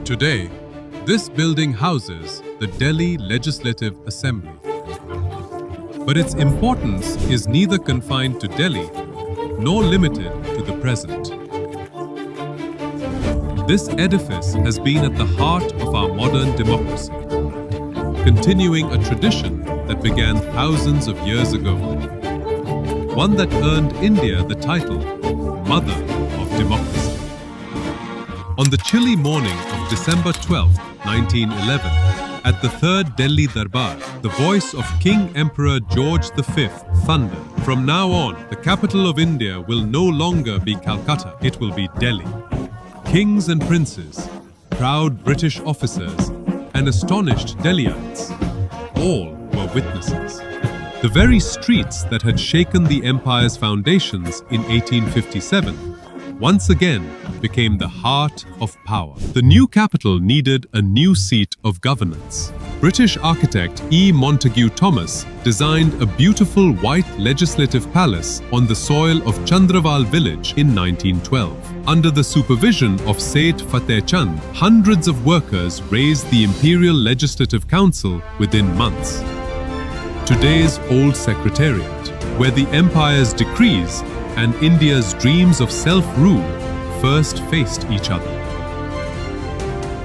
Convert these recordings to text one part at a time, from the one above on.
Today, this building houses the Delhi Legislative Assembly. But its importance is neither confined to Delhi nor limited to the present. This edifice has been at the heart of our modern democracy, continuing a tradition that began thousands of years ago, one that earned India the title Mother of Democracy. On the chilly morning of December 12, 1911, at the Third Delhi Darbar, the voice of King Emperor George V thundered, "From now on, the capital of India will no longer be Calcutta, it will be Delhi." Kings and princes, proud British officers, and astonished Delhiites, all were witnesses. The very streets that had shaken the empire's foundations in 1857 once again became the heart of power. The new capital needed a new seat of governance. British architect E. Montague Thomas designed a beautiful white legislative palace on the soil of Chandraval village in 1912. Under the supervision of Seth Fateh Chand, hundreds of workers raised the Imperial Legislative Council within months. Today's old secretariat, where the empire's decrees and India's dreams of self-rule first faced each other.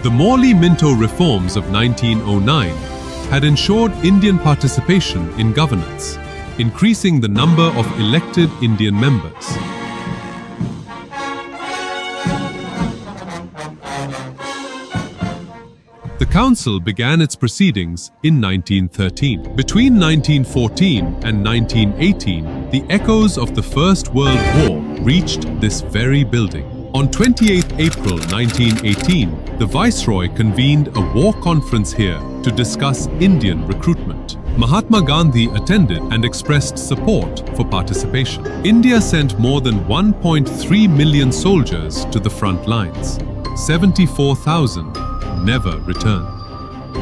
The Morley-Minto reforms of 1909 had ensured Indian participation in governance, increasing the number of elected Indian members. The council began its proceedings in 1913. Between 1914 and 1918, the echoes of the First World War reached this very building. On 28 April 1918, the Viceroy convened a war conference here to discuss Indian recruitment. Mahatma Gandhi attended and expressed support for participation. India sent more than 1.3 million soldiers to the front lines. 74,000 never returned.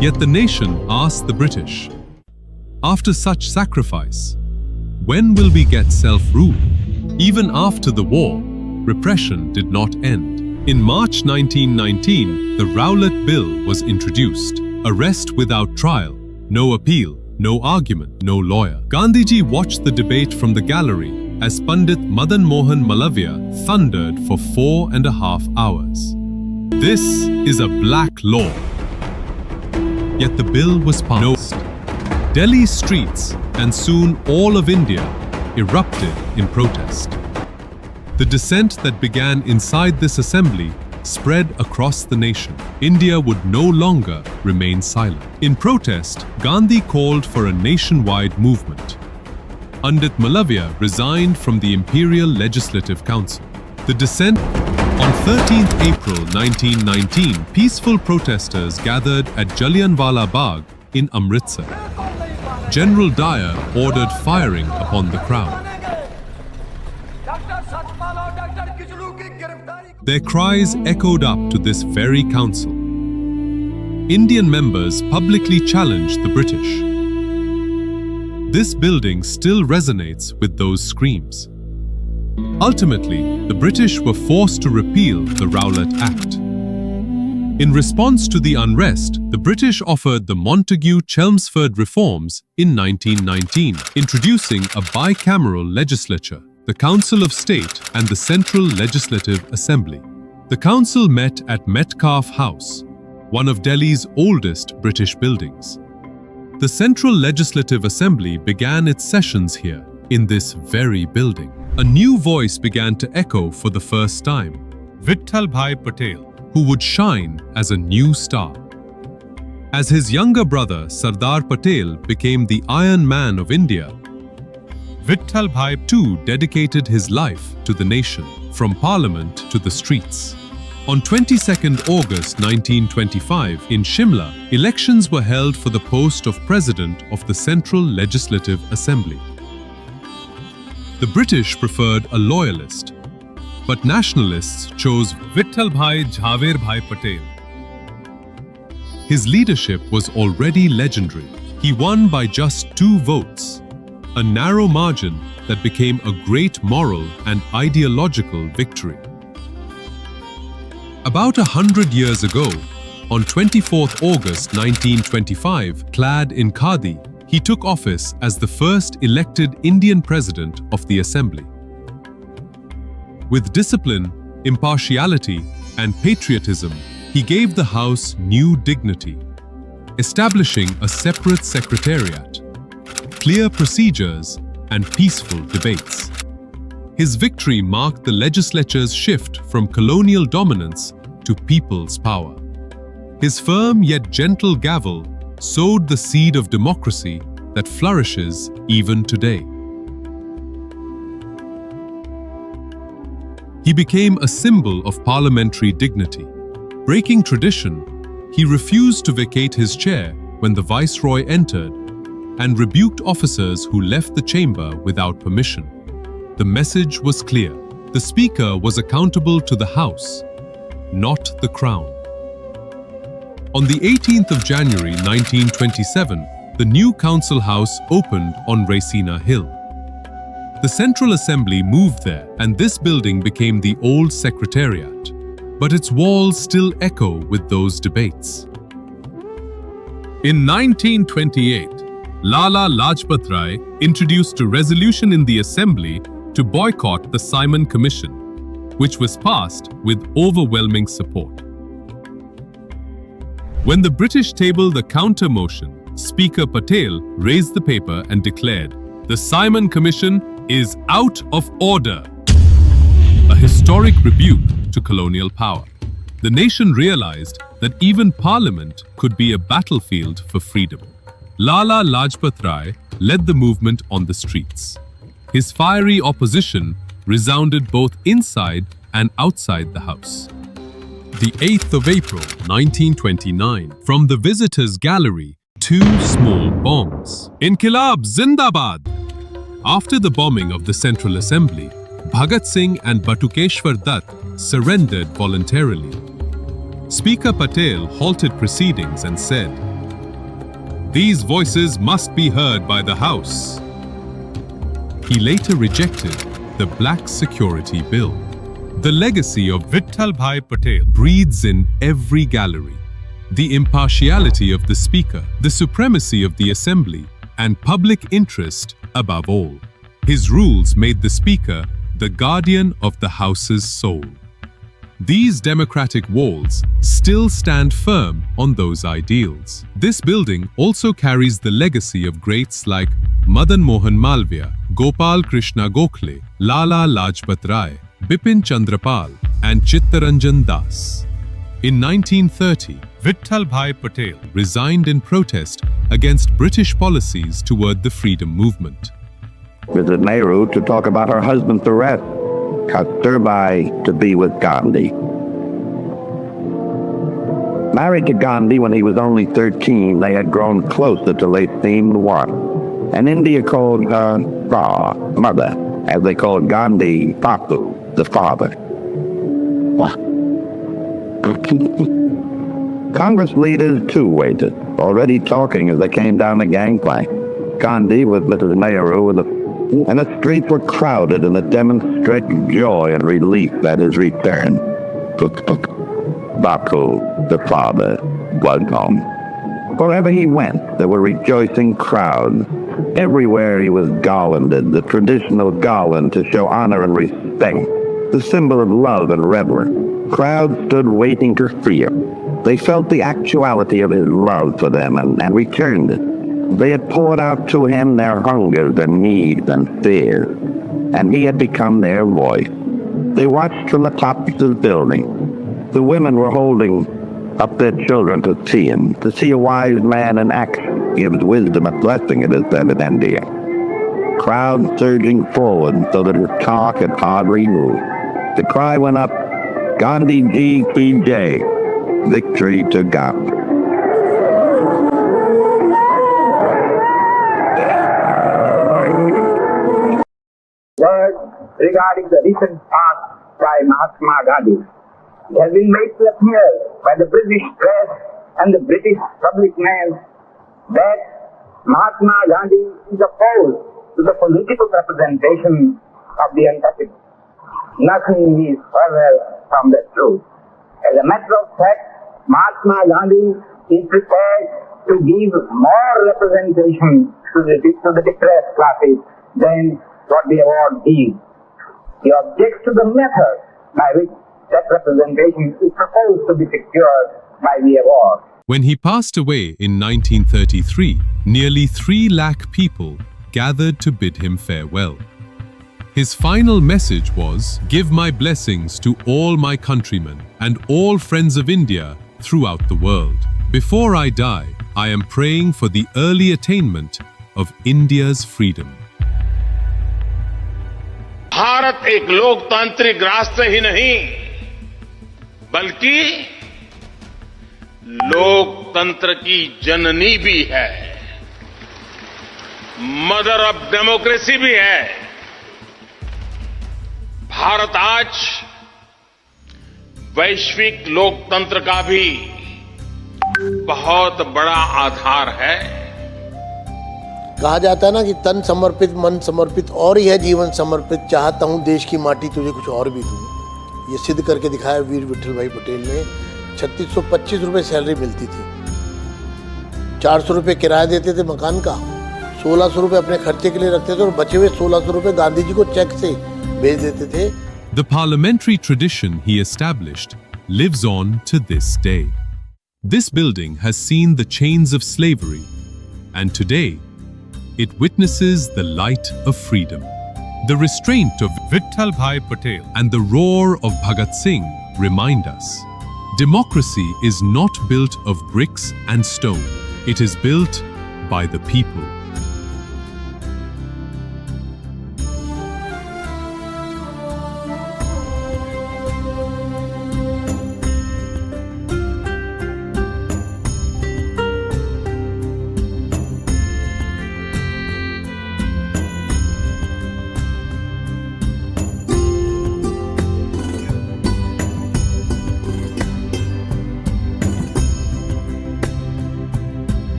Yet the nation asked the British, "After such sacrifice, when will we get self-rule?" Even after the war, repression did not end. In March 1919, the Rowlatt Bill was introduced. Arrest without trial, no appeal, no argument, no lawyer. Gandhiji watched the debate from the gallery as Pandit Madan Mohan Malaviya thundered for 4.5 hours. "This is a black law." Yet the bill was passed. Delhi streets, and soon all of India, erupted in protest. The dissent that began inside this assembly spread across the nation. India would no longer remain silent. In protest, Gandhi called for a nationwide movement. Pandit Malaviya resigned from the Imperial Legislative Council. The dissent. On 13th April 1919, peaceful protesters gathered at Jallianwala Bagh in Amritsar. General Dyer ordered firing upon the crowd. Their cries echoed up to this very council. Indian members publicly challenged the British. This building still resonates with those screams. Ultimately, the British were forced to repeal the Rowlatt Act. In response to the unrest, the British offered the Montagu-Chelmsford reforms in 1919, introducing a bicameral legislature, the Council of State and the Central Legislative Assembly. The council met at Metcalfe House, one of Delhi's oldest British buildings. The Central Legislative Assembly began its sessions here, in this very building. A new voice began to echo for the first time, Vithalbhai Patel, who would shine as a new star. As his younger brother Sardar Patel became the Iron Man of India, Vithalbhai too dedicated his life to the nation, from parliament to the streets. On 22nd August 1925, in Shimla, elections were held for the post of President of the Central Legislative Assembly. The British preferred a loyalist, but nationalists chose Vithalbhai Patel. His leadership was already legendary. He won by just 2 votes, a narrow margin that became a great moral and ideological victory. About 100 years ago, On 24th August 1925, clad in khadi, he took office as the first elected Indian president of the Assembly. With discipline, impartiality, and patriotism, he gave the House new dignity, establishing a separate secretariat, clear procedures, and peaceful debates. His victory marked the legislature's shift from colonial dominance to people's power. His firm yet gentle gavel sowed the seed of democracy that flourishes even today. He became a symbol of parliamentary dignity. Breaking tradition, he refused to vacate his chair when the viceroy entered and rebuked officers who left the chamber without permission. The message was clear. The Speaker was accountable to the House, not the Crown. On the 18th of January 1927, the new Council House opened on Raisina Hill. The Central Assembly moved there, and this building became the old Secretariat. But its walls still echo with those debates. In 1928, Lala Lajpat Rai introduced a resolution in the Assembly to boycott the Simon Commission, which was passed with overwhelming support. When the British tabled the counter motion, Speaker Patel raised the paper and declared, "The Simon Commission is out of order," a historic rebuke to colonial power. The nation realized that even Parliament could be a battlefield for freedom. Lala Lajpat Rai led the movement on the streets. His fiery opposition resounded both inside and outside the House. The 8th of April, 1929, from the Visitors' Gallery, 2 small bombs. Inqilab Zindabad! After the bombing of the Central Assembly, Bhagat Singh and Batukeshwar Dutt surrendered voluntarily. Speaker Patel halted proceedings and said, "These voices must be heard by the House." He later rejected the Black Security Bill. The legacy of Vithalbhai Patel breathes in every gallery. The impartiality of the Speaker, the supremacy of the Assembly, and public interest above all. His rules made the Speaker the guardian of the House's soul. These democratic walls still stand firm on those ideals. This building also carries the legacy of greats like Madan Mohan Malviya, Gopal Krishna Gokhale, Lala Lajpat Rai, Bipin Chandra Pal, and Chittaranjan Das. In 1930, Vithalbhai Patel resigned in protest against British policies toward the freedom movement. Visit Nehru to talk about her husband's arrest, Kasturbai to be with Gandhi. Married to Gandhi when he was only 13, they had grown closer till they seemed one. And India called her Ra, mother, as they called Gandhi Papu, the father. Congress leaders too waited, already talking as they came down the gangplank. Gandhi with Mrs. Nehru and the streets were crowded in a demonstrated joy and relief at his return. Bapu, the father, was home. Wherever he went, there were rejoicing crowds. Everywhere he was garlanded, the traditional garland to show honor and respect, the symbol of love and reverence. Crowds stood waiting to see him. They felt the actuality of his love for them and returned it. They had poured out to him their hungers and needs and fears, and he had become their voice. They watched from the tops of the building. The women were holding up their children to see him. To see a wise man in action gives wisdom a blessing, it is said in India. Crowds surging forward so that his talk had hardly moved. The cry went up, "Gandhi Ji Ki Jai, victory to Gandhi." Word regarding the recent act by Mahatma Gandhi. It has been made clear by the British press and the British public man that Mahatma Gandhi is opposed to the political representation of the untouchable. Nothing is further from the truth. As a matter of fact, Mahatma Gandhi is prepared to give more representation to the depressed classes than what the award gives. He objects to the method by which that representation is supposed to be secured by the award. When he passed away in 1933, nearly 3 lakh people gathered to bid him farewell. His final message was, "Give my blessings to all my countrymen and all friends of India throughout the world. Before I die, I am praying for the early attainment of India's freedom." Bharat एक लोकतांत्रिक राष्ट्र ही नहीं बल्कि लोकतंत्र की जननी भी है, mother of democracy भी है। भारत आज वैश्विक लोकतंत्र का भी बहुत बड़ा आधार है। कहा जाता है ना कि तन समर्पित मन समर्पित और यह जीवन समर्पित, चाहता हूं देश की माटी तुझे कुछ और भी दूं। ये सिद्ध करके दिखाया वीर विठल भाई पटेल ने। 3625 रुपये सैलरी मिलती थी, 400 रुपये किराया देते थे मकान का, 1600 रुपये अपने खर्चे के लिए रखते थे और बचे हुए 1600 रुपये गांधी जी को चेक से भेज देते थे। The parliamentary tradition he established lives on to this day. This building has seen the chains of slavery, and today it witnesses the light of freedom. The restraint of Vithalbhai Patel and the roar of Bhagat Singh remind us, democracy is not built of bricks and stone. It is built by the people.